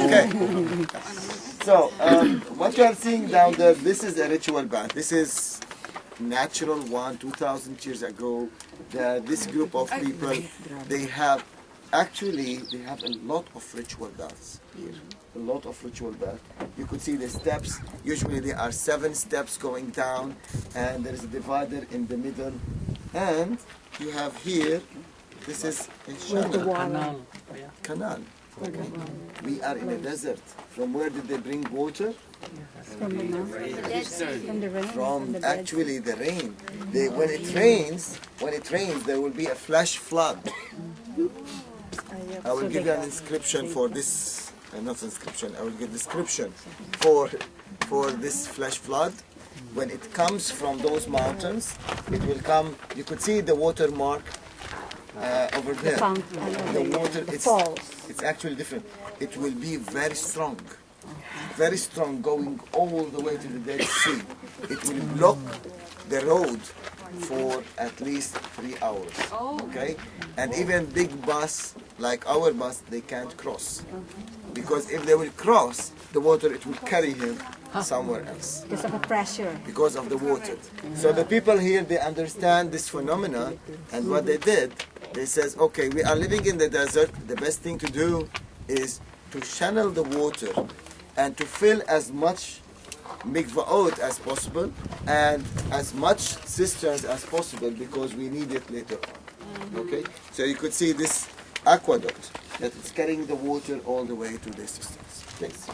Okay. So, what you are seeing down there, this is a ritual bath. This is natural one, 2,000 years ago. This group of people, they have a lot of ritual baths here. A lot of ritual baths. You could see the steps. Usually there are 7 steps going down, and there is a divider in the middle. And you have here, this is a canal. Okay. We are in a desert. From where did they bring water? From actually the rain. When it rains, there will be a flash flood. I will give you an inscription for this, not inscription, I will give description for this flash flood. When it comes from those mountains, it will come, you could see the watermark over there. The water, it's actually different. It will be very strong, going all the way to the Dead Sea. It will block the road for at least 3 hours. Okay, and even big bus like our bus, they can't cross, because if they will cross the water, it will carry him somewhere else. Because of the pressure. Because of the water. So the people here, they understand this phenomena, and what they did, they says, okay, we are living in the desert. The best thing to do is to channel the water and to fill as much mikvaot as possible and as much cisterns as possible, because we need it later on. Okay, so you could see this aqueduct that is carrying the water all the way to the cisterns. Thanks.